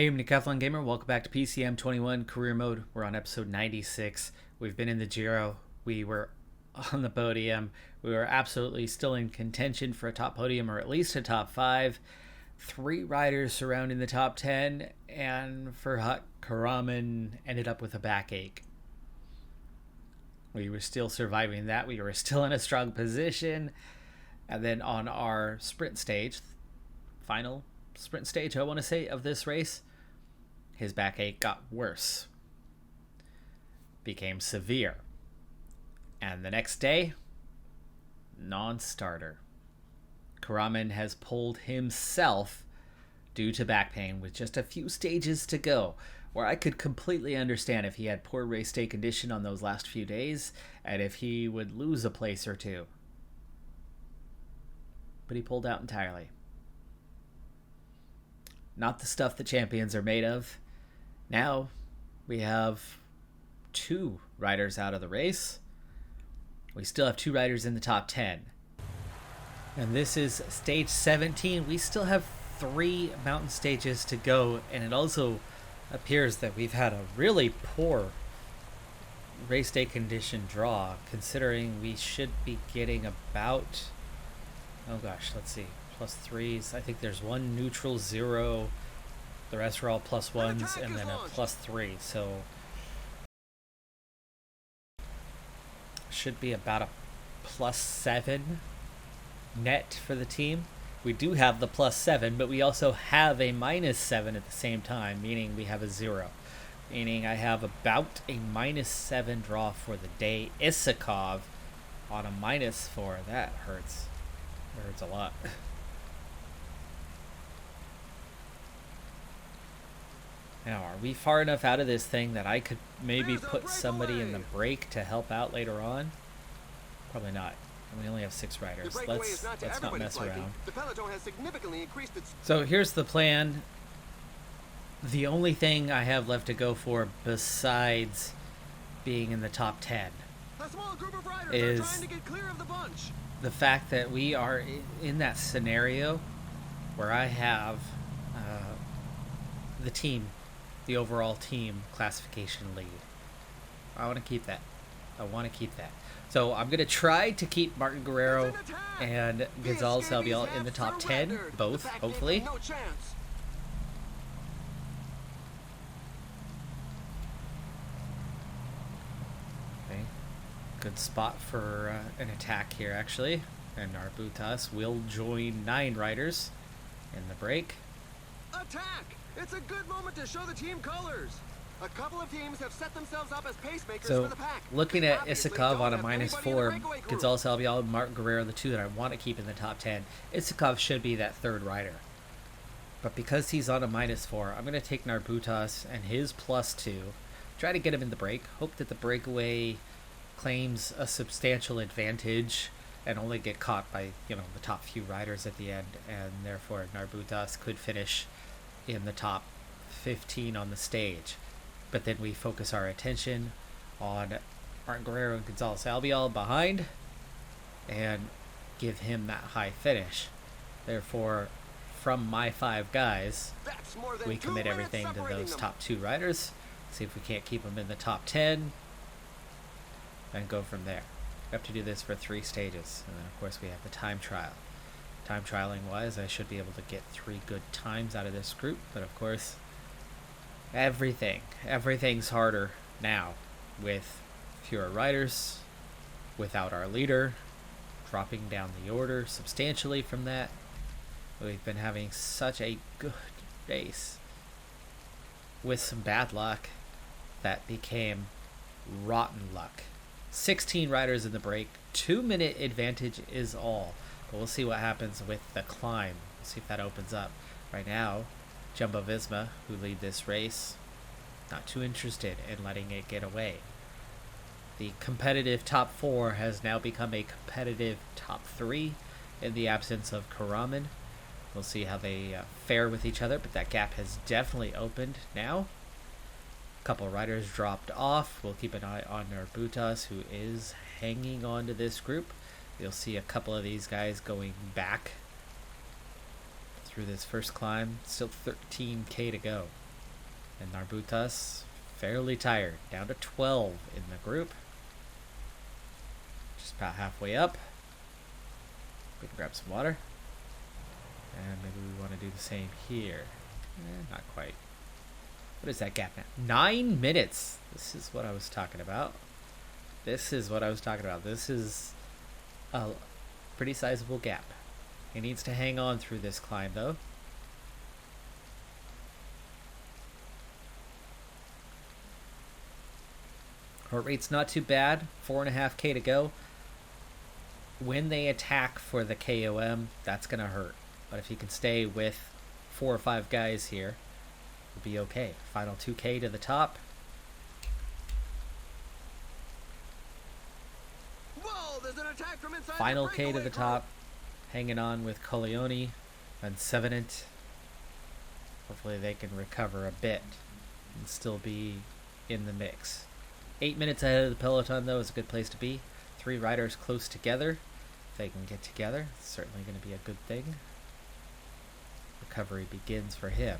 Hey, I'm Decathlon Gamer. Welcome back to PCM21 Career Mode. We're on episode 96. We've been in the Giro. We were on the podium. We were absolutely still in contention for a top podium or at least a top 5. 3 riders surrounding the top 10, and Ferhat Karaman ended up with a backache. We were still surviving that. We were still in a strong position. And then on our sprint stage, final sprint stage, I want to say, of this race, his backache got worse, became severe, and the next day, non-starter. Karaman has pulled himself due to back pain with just a few stages to go, where I could completely understand if he had poor race day condition on those last few days and if he would lose a place or two. But he pulled out entirely. Not the stuff that champions are made of. Now we have 2 riders out of the race. We still have 2 riders in the top 10. And this is stage 17. We still have 3 mountain stages to go, and it also appears that we've had a really poor race day condition draw, considering we should be getting about, oh gosh, let's see, +3s. I think there's 1 neutral, 0. The rest are all +1s, and then a +3. So should be about a +7 net for the team. We do have the +7, but we also have a -7 at the same time, meaning we have a 0. Meaning I have about a -7 draw for the day. Isakov on a -4. That hurts. That hurts a lot. Now, are we far enough out of this thing that I could maybe put somebody in the break to help out later on? Probably not. We only have 6 riders. Let's not mess around. The Peloton has significantly increased its... So here's the plan. The only thing I have left to go for besides being in the top 10 is the fact that we are in that scenario where I have the team, the overall team classification lead. I want to keep that. So I'm going to try to keep Martin Guerrero and Gonzalez Albiol in the top 10, both, hopefully. Okay. Good spot for an attack here, actually. And Narbutas will join 9 riders in the break. Attack! It's a good moment to show the team colors. A couple of teams have set themselves up as pacemakers so, for the pack. Looking at Isakov on a -4, Gonzalez Albiol and Martin Guerrero, the 2 that I want to keep in the top 10. Isakov should be that 3rd rider. But because he's on a -4, I'm going to take Narbutas and his +2. Try to get him in the break. Hope that the breakaway claims a substantial advantage and only get caught by, the top few riders at the end. And therefore, Narbutas could finish in the top 15 on the stage. But then we focus our attention on Martin Guerrero and Gonzalez Albiol behind and give him that high finish. Therefore, from my 5 guys, we commit everything to those top 2 riders. See if we can't keep them in the top 10 and go from there. We have to do this for 3 stages. And then, of course, we have the time trial. Time trialing wise, I should be able to get 3 good times out of this group. But, of course, everything's harder now with fewer riders, without our leader, dropping down the order substantially from that. We've been having such a good race with some bad luck that became rotten luck. 16 riders in the break, 2-minute advantage is all. But we'll see what happens with the climb. We'll see if that opens up. Right now, Jumbo Visma, who lead this race, not too interested in letting it get away. The competitive top 4 has now become a competitive top 3 in the absence of Karaman. We'll see how they fare with each other, but that gap has definitely opened now. A couple riders dropped off. We'll keep an eye on Narbutas, who is hanging on to this group. You'll see a couple of these guys going back through this first climb. Still 13k to go. And Narbutas, fairly tired. Down to 12 in the group. Just about halfway up. We can grab some water. And maybe we want to do the same here. Not quite. What is that gap now? 9 minutes. This is what I was talking about. This is a pretty sizable gap. He needs to hang on through this climb, though. Heart rate's not too bad. 4.5K to go. When they attack for the KOM, that's going to hurt. But if he can stay with 4 or 5 guys here, it'll be okay. Final 2K to the top. Whoa, there's an attack from inside Final the K to the breakaway top. Hanging on with Coleone and Sevenant. Hopefully they can recover a bit and still be in the mix. 8 minutes ahead of the Peloton, though, is a good place to be. 3 riders close together. If they can get together, it's certainly going to be a good thing. Recovery begins for him.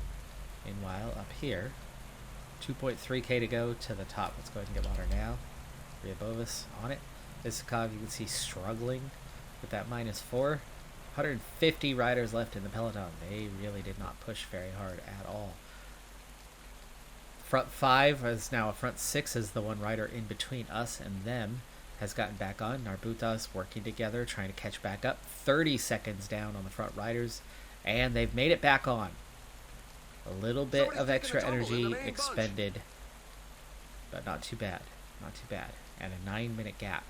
Meanwhile, up here, 2.3K to go to the top. Let's go ahead and get water now. Ryabovas on it. Isakov, you can see, struggling with that -4. 150 riders left in the Peloton. They really did not push very hard at all. Front 5 is now a front 6 as the one rider in between us and them has gotten back on. Narbutas working together, trying to catch back up. 30 seconds down on the front riders, and they've made it back on. A little bit of extra energy expended, but not too bad. Not too bad. And a 9-minute gap.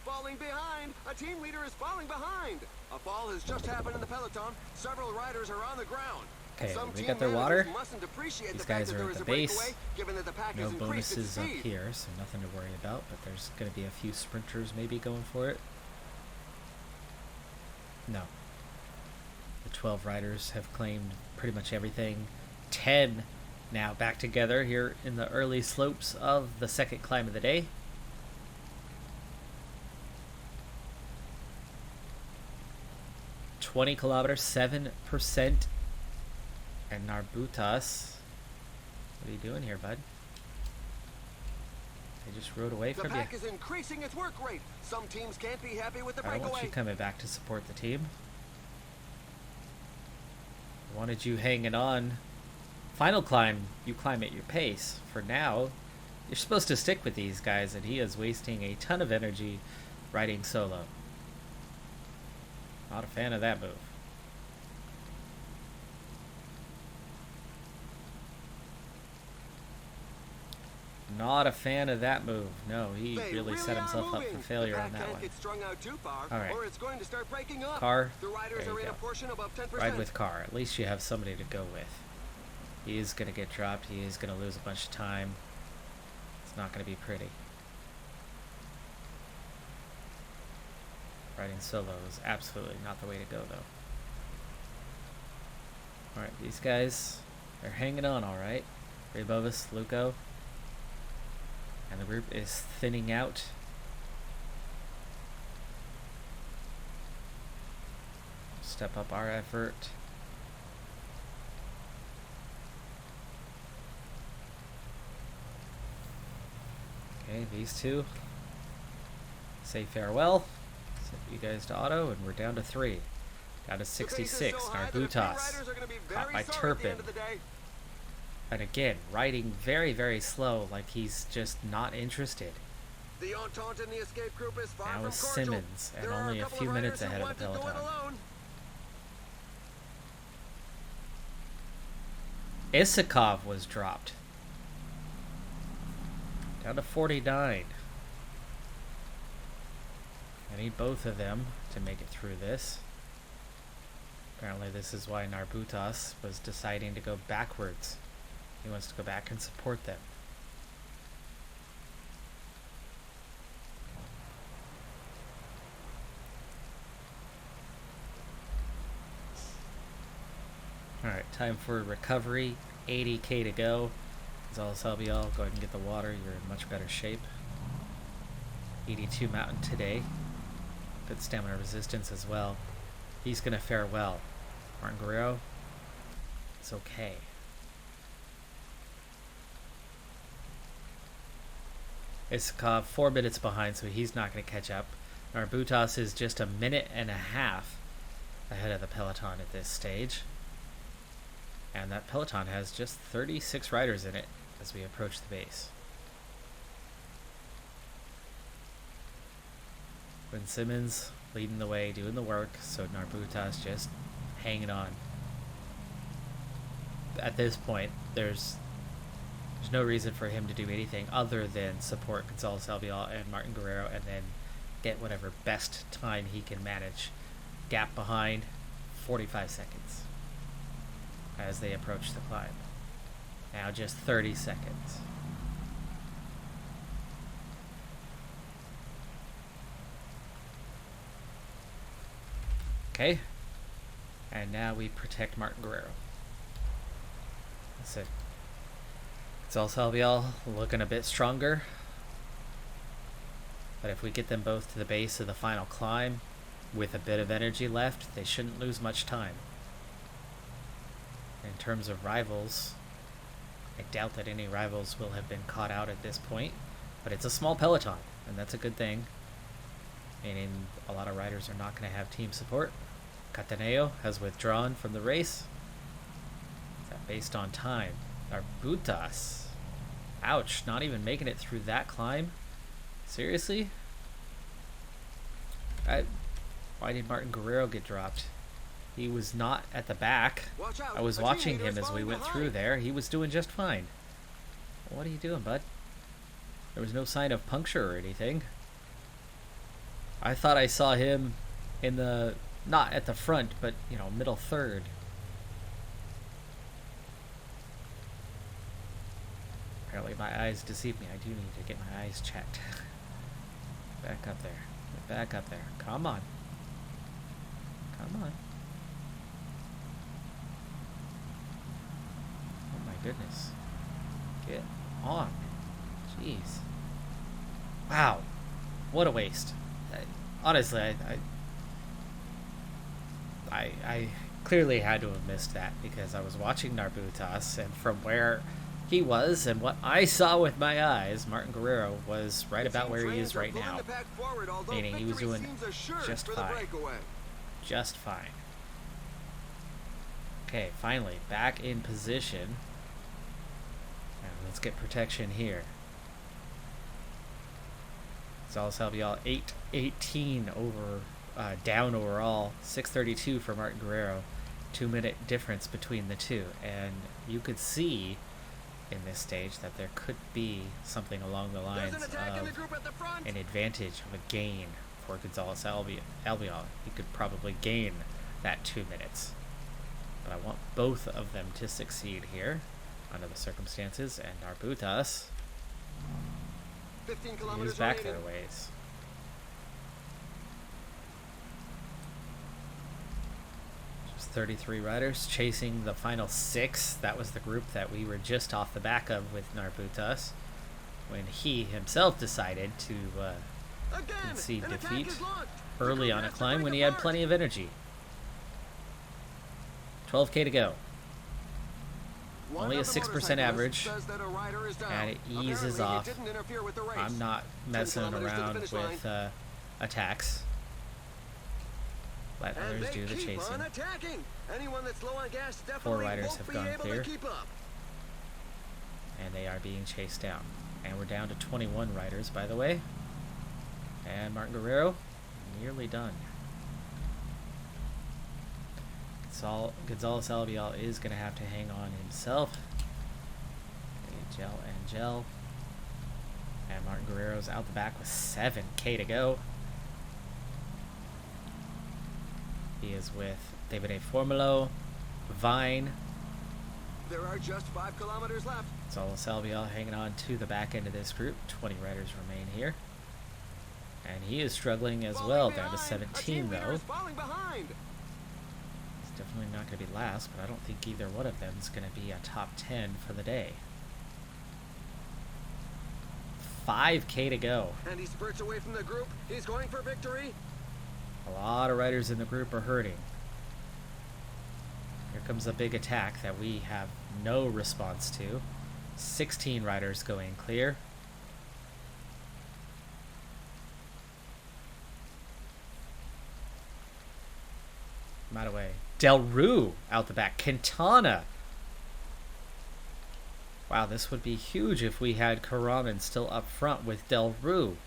Falling behind! A team leader is falling behind! A fall has just happened in the Peloton. Several riders are on the ground. Okay, Some we team got their water. managers mustn't appreciate These the fact guys that are there at is the a base. breakaway, given that the pack No has increased its bonuses up speed. here, so nothing to worry about, but there's going to be a few sprinters maybe going for it. No. The 12 riders have claimed pretty much everything. 10 now back together here in the early slopes of the second climb of the day. $20 kilometers, 7%. And Narbutas, what are you doing here, bud? They just rode away The from you. pack is increasing its work rate. Some teams can't be happy with the I don't want breakaway. you coming back to support the team. I wanted you hanging on. Final climb, you climb at your pace. For now, you're supposed to stick with these guys, and he is wasting a ton of energy riding solo. Not a fan of that move. Not a fan of that move. No, he They really set are himself up moving. for failure the on pack that can't one. get strung out too far, All right. or it's going to start breaking up. Car, The riders there are you in a go. portion above 10%. Ride with Car. At least you have somebody to go with. He is going to get dropped. He is going to lose a bunch of time. It's not going to be pretty. Riding solo is absolutely not the way to go, though. Alright, these guys, they're hanging on alright. Ryabovas, Luco. And the group is thinning out. Step up our effort. Okay, these two say farewell. Send you guys to auto, and we're down to 3. Down to 66. Narbutas caught by Turpin. And again, riding very, very slow, like he's just not interested. The Entente in the escape group is far Now from is cordial. Simmons, and There are only a couple few of minutes riders who ahead of the want to do it Peloton. alone. Isakov was dropped. Down to 49. I need both of them to make it through this. Apparently this is why Narbutas was deciding to go backwards. He wants to go back and support them. Alright, time for recovery. 80k to go. Gonzalez Albiol, go ahead and get the water. You're in much better shape. 82 mountain today. Good stamina resistance as well. He's going to fare well. Martin Guerrero, it's okay. Isakov 4 minutes behind, so he's not going to catch up. Narbutas is just a minute and a half ahead of the Peloton at this stage. And that Peloton has just 36 riders in it as we approach the base. Quinn Simmons leading the way, doing the work, so Narbutas just hanging on. At this point, there's no reason for him to do anything other than support Gonzalez Albiol and Martin Guerrero and then get whatever best time he can manage. Gap behind, 45 seconds as they approach the climb. Now just 30 seconds. Okay. And now we protect Martin Guerrero. That's it. Gonzalez Albiol looking a bit stronger. But if we get them both to the base of the final climb with a bit of energy left, they shouldn't lose much time. In terms of rivals, I doubt that any rivals will have been caught out at this point, but it's a small peloton, and that's a good thing. Meaning a lot of riders are not going to have team support. Cataneo has withdrawn from the race. Is that based on time? Narbutas. Ouch, not even making it through that climb? Seriously? Why did Martin Guerrero get dropped? He was not at the back. I was watching him as we went through there. He was doing just fine. What are you doing, bud? There was no sign of puncture or anything. I thought I saw him in the, not at the front, but, you know, middle third. Apparently my eyes deceive me. I do need to get my eyes checked. Back up there. Get back up there. Come on. Come on. Oh my goodness. Get on. Jeez. Wow. What a waste. Honestly, I clearly had to have missed that because I was watching Narbutas, and from where he was and what I saw with my eyes, Martin Guerrero was right about where he is right now. Meaning he was doing just fine. Just fine. Okay, finally, back in position. Now, let's get protection here. Gonzalez Albiol 8:18 over, down overall, 6:32 for Martin Guerrero. 2-minute difference between the two, and you could see in this stage that there could be something along the lines of an advantage of a gain for Gonzalez Albiol. He could probably gain that 2 minutes. But I want both of them to succeed here under the circumstances, and Narbutas is back their ways. Just 33 riders chasing the final 6. That was the group that we were just off the back of with Narbutas when he himself decided to concede defeat early on a climb when he had plenty of energy. 12K to go. Only a 6% average, and it eases off. I'm not messing around with attacks. Let others do the chasing. 4 riders have gone clear, and they are being chased down. And we're down to 21 riders, by the way. And Martin Guerrero, nearly done. Gonzalez Albiol is going to have to hang on himself. Okay, gel and gel. And Martin Guerrero's out the back with 7K to go. He is with David A. Formulo, Vine. There are just 5 kilometers left. Gonzalez Albiol hanging on to the back end of this group. 20 riders remain here. And he is struggling as well, down to 17 though. Definitely not going to be last, but I don't think either one of them is going to be a top 10 for the day. 5K to go. And he spurts away from the group. He's going for victory. A lot of riders in the group are hurting. Here comes a big attack that we have no response to. 16 riders going clear. I'm out of way. Del Rue out the back. Quintana. Wow, this would be huge if we had Karaman still up front with Del Rue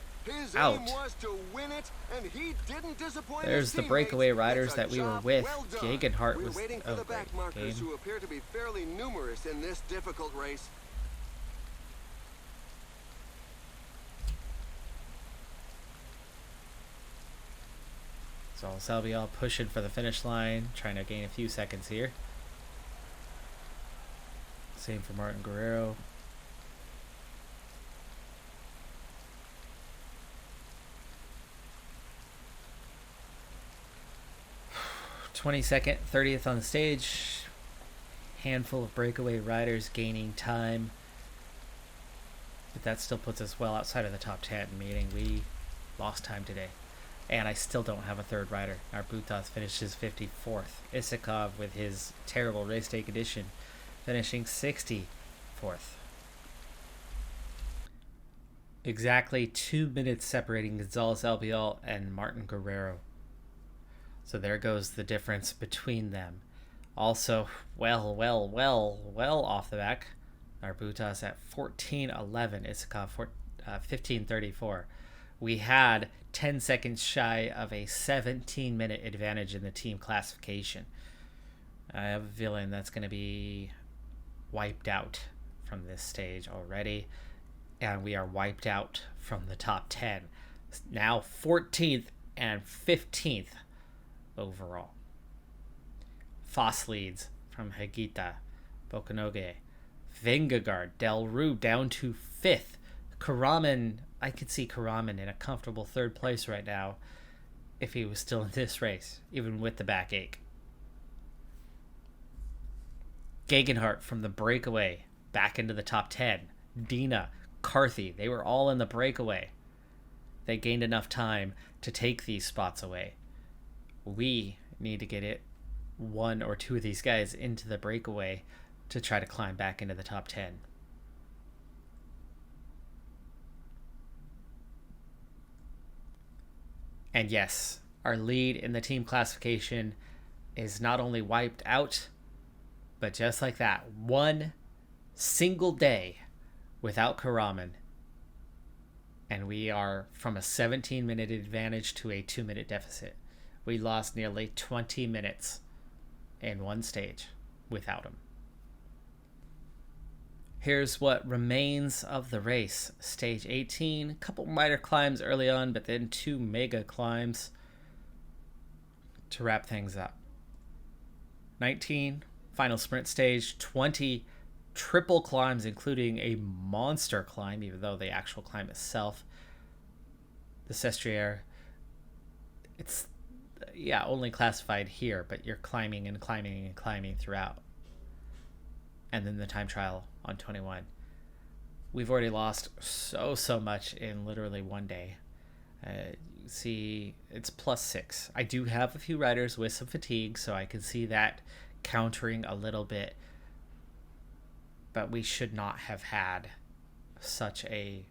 out. Aim was to win it, and he didn't disappoint. There's the breakaway riders that we were with. Gegenhardt was waiting for the back markers game. who appear to be fairly numerous in this difficult race. So Salvial pushing for the finish line, trying to gain a few seconds here. Same for Martin Guerrero. (22nd, 30th on the stage. Handful of breakaway riders gaining time. But that still puts us well outside of the top 10, meaning we lost time today. And I still don't have a third rider. Our Butas finishes 54th. Isakov with his terrible race day condition finishing 64th. Exactly 2 minutes separating Gonzalez Albiol and Martin Guerrero. So there goes the difference between them. Also, well off the back. Our Butas at 14:11. Isakov 15:34. We had 10 seconds shy of a 17-minute advantage in the team classification. I have a feeling that's going to be wiped out from this stage already. And we are wiped out from the top 10. Now 14th and 15th overall. Foss leads from Hagita, Bokonoge, Vingegaard, Del Rue down to 5th. Karaman, I could see Karaman in a comfortable 3rd place right now if he was still in this race, even with the backache. Gegenhardt from the breakaway back into the top 10. Dina, Carthy, they were all in the breakaway. They gained enough time to take these spots away. We need to get it 1 or 2 of these guys into the breakaway to try to climb back into the top 10. And yes, our lead in the team classification is not only wiped out, but just like that, 1 single day without Karaman, and we are from a 17-minute advantage to a 2-minute deficit. We lost nearly 20 minutes in one stage without him. Here's what remains of the race. Stage 18, a couple minor climbs early on, but then 2 mega climbs to wrap things up. 19, final sprint stage. 20, triple climbs, including a monster climb, even though the actual climb itself, the Sestriere, it's, only classified here, but you're climbing and climbing and climbing throughout. And then the time trial on 21. We've already lost so much in literally one day. You see, it's +6. I do have a few riders with some fatigue, so I can see that countering a little bit. But we should not have had such a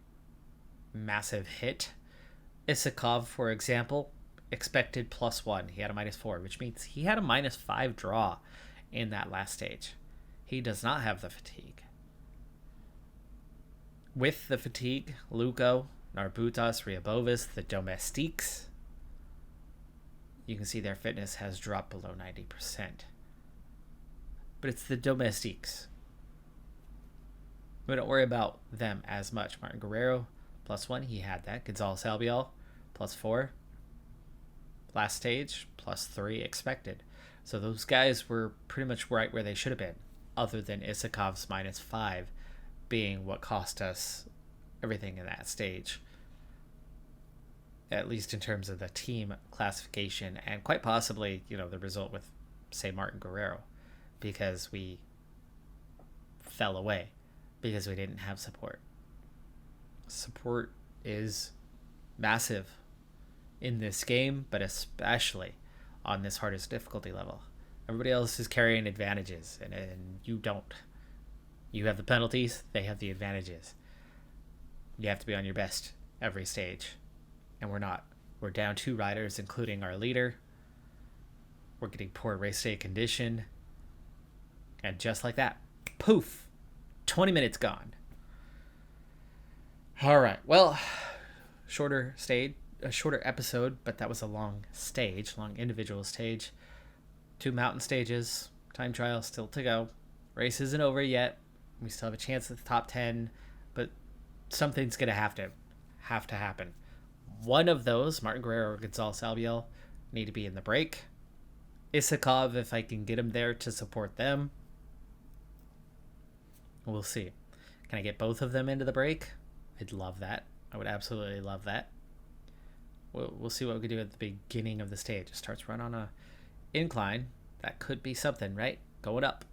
massive hit. Isakov, for example, expected +1. He had a -4, which means he had a -5 draw in that last stage. He does not have the fatigue. With the fatigue, Luco, Narbutas, Riabovis, the Domestiques, you can see their fitness has dropped below 90%. But it's the Domestiques. We don't worry about them as much. Martin Guerrero, +1, he had that. Gonzalez Albiol, +4. Last stage, +3 expected. So those guys were pretty much right where they should have been, other than Isakov's -5 being what cost us everything in that stage. At least in terms of the team classification, and quite possibly, the result with, say, Martin Guerrero, because we fell away, because we didn't have support. Support is massive in this game, but especially on this hardest difficulty level. Everybody else is carrying advantages, and you don't. You have the penalties, they have the advantages. You have to be on your best every stage, and we're not. We're down 2 riders, including our leader. We're getting poor race day condition, and just like that, poof, 20 minutes gone. All right, well, shorter episode, but that was a long individual stage. 2 mountain stages, time trial still to go. Race isn't over yet. We still have a chance at the top 10, but something's gonna have to happen. One of those, Martin Guerrero or Gonzalez Albiol, need to be in the break. Isakov, if I can get him there to support them. We'll see. Can I get both of them into the break? I'd love that. I would absolutely love that. We'll see what we can do at the beginning of the stage. It starts run on a incline. That could be something, right? Going up.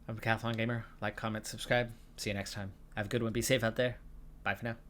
I'm a Decathlon Gamer. Like, comment, subscribe. See you next time. Have a good one. Be safe out there. Bye for now.